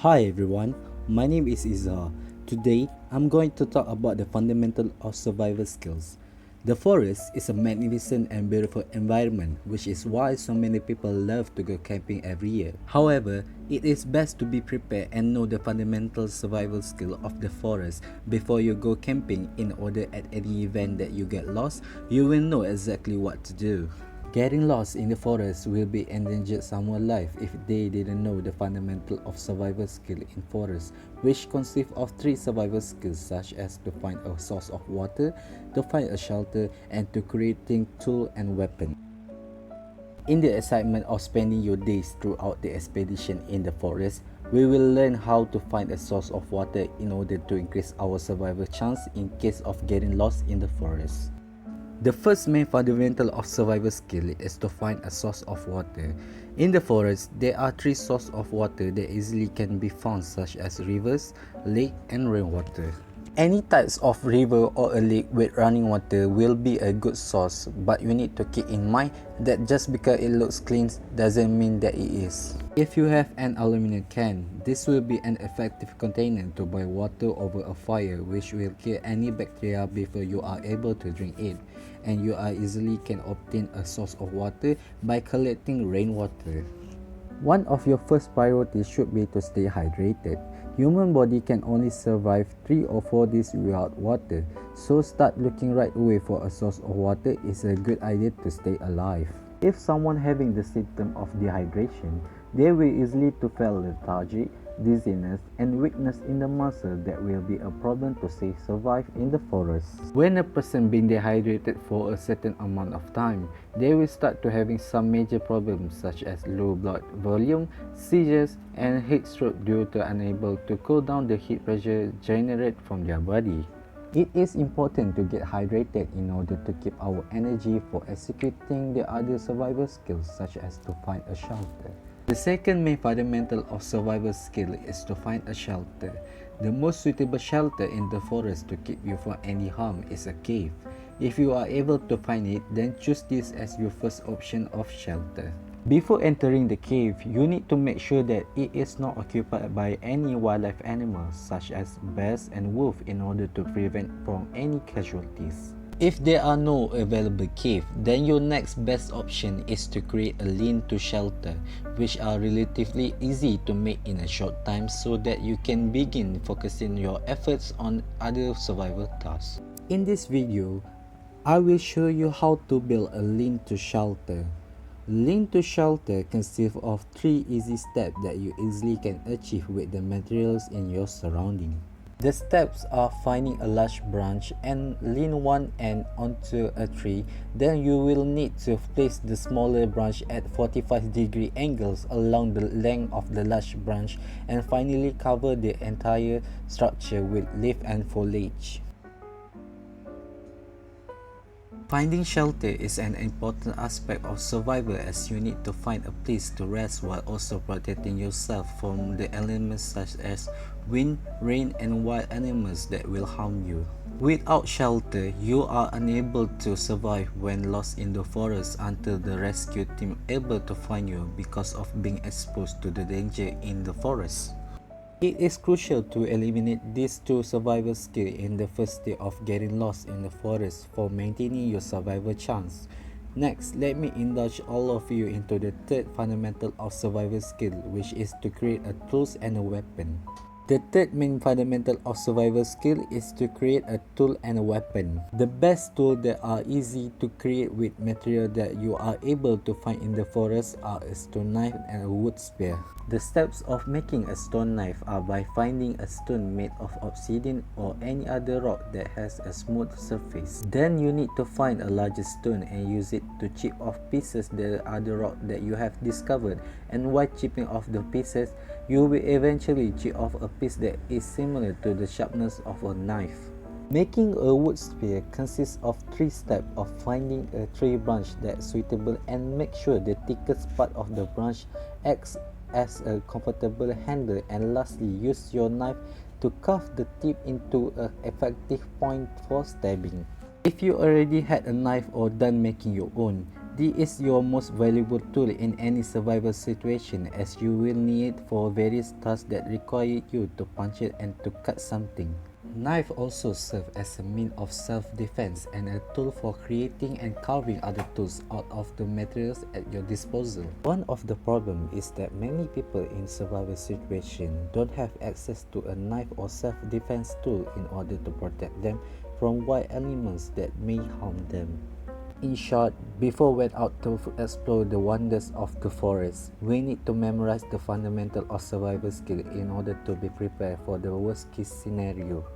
Hi everyone, my name is Izhar. Today, I'm going to talk about the fundamental of survival skills. The forest is a magnificent and beautiful environment, which is why so many people love to go camping every year. However, it is best to be prepared and know the fundamental survival skill of the forest before you go camping, in order at any event that you get lost, you will know exactly what to do. Getting lost in the forest will be endanger someone's life if they didn't know the fundamental of survival skill in forest, which consist of 3 survival skills such as to find a source of water, to find a shelter, and to creating tool and weapon. In the excitement of spending your days throughout the expedition in the forest, we will learn how to find a source of water in order to increase our survival chance in case of getting lost in the forest. The first main fundamental of survival skill is to find a source of water. In the forest, there are 3 sources of water that easily can be found, such as rivers, lake, and rainwater. Any types of river or a lake with running water will be a good source, but you need to keep in mind that just because it looks clean doesn't mean that it is. If you have an aluminum can, this will be an effective container to boil water over a fire, which will kill any bacteria before you are able to drink it, and you are easily can obtain a source of water by collecting rainwater. One of your first priorities should be to stay hydrated. Human body can only survive 3 or 4 days without water, so start looking right away for a source of water is a good idea to stay alive. If someone having the symptom of dehydration, they will easily to feel lethargic, dizziness, and weakness in the muscle that will be a problem to stay survive in the forest. When a person being dehydrated for a certain amount of time, they will start to having some major problems such as low blood volume, seizures, and heat stroke due to unable to cool down the heat pressure generated from their body. It is important to get hydrated in order to keep our energy for executing the other survival skills such as to find a shelter. The second main fundamental of survival skill is to find a shelter. The most suitable shelter in the forest to keep you from any harm is a cave. If you are able to find it, then choose this as your first option of shelter. Before entering the cave, you need to make sure that it is not occupied by any wildlife animals such as bears and wolves in order to prevent from any casualties. If there are no available cave, then your next best option is to create a lean-to shelter, which are relatively easy to make in a short time so that you can begin focusing your efforts on other survival tasks. In this video, I will show you how to build a lean-to shelter. Lean-to shelter consists of 3 easy steps that you easily can achieve with the materials in your surrounding. The steps are finding a large branch and lean one end onto a tree. Then you will need to place the smaller branch at 45-degree angles along the length of the large branch, and finally cover the entire structure with leaf and foliage. Finding shelter is an important aspect of survival, as you need to find a place to rest while also protecting yourself from the elements such as wind, rain, and wild animals that will harm you. Without shelter, you are unable to survive when lost in the forest until the rescue team able to find you because of being exposed to the danger in the forest. It is crucial to eliminate these 2 survival skills in the first stage of getting lost in the forest for maintaining your survival chance. Next, let me indulge all of you into the third fundamental of survival skill, which is to create a tools and a weapon. The third main fundamental of survival skill is to create a tool and a weapon. The best tools that are easy to create with material that you are able to find in the forest are a stone knife and a wood spear. The steps of making a stone knife are by finding a stone made of obsidian or any other rock that has a smooth surface. Then you need to find a larger stone and use it to chip off pieces the other rock that you have discovered, and while chipping off the pieces, you will eventually chip off a piece that is similar to the sharpness of a knife. Making a wood spear consists of 3 steps of finding a tree branch that's suitable and make sure the thickest part of the branch acts as a comfortable handle, and lastly use your knife to carve the tip into an effective point for stabbing. If you already had a knife or done making your own, This is your most valuable tool in any survival situation, as you will need it for various tasks that require you to punch it and to cut something. Knife also serve as a means of self-defense and a tool for creating and carving other tools out of the materials at your disposal. One of the problems is that many people in survival situations don't have access to a knife or self-defense tool in order to protect them from wild animals that may harm them. In short, before we went out to explore the wonders of the forest, we need to memorize the fundamental of survival skill in order to be prepared for the worst case scenario.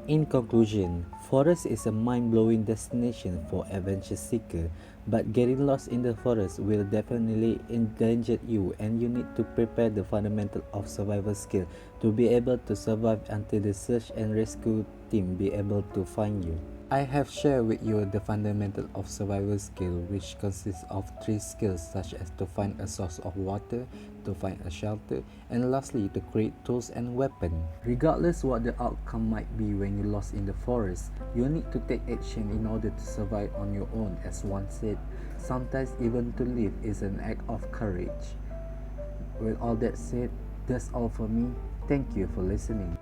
In conclusion, forest is a mind-blowing destination for adventure seeker, but getting lost in the forest will definitely endanger you, and you need to prepare the fundamental of survival skill to be able to survive until the search and rescue team be able to find you. I have shared with you the fundamental of survival skill, which consists of 3 skills such as to find a source of water, to find a shelter, and lastly to create tools and weapons. Regardless what the outcome might be when you're lost in the forest, you need to take action in order to survive on your own. As one said, sometimes even to live is an act of courage. With all that said, that's all for me. Thank you for listening.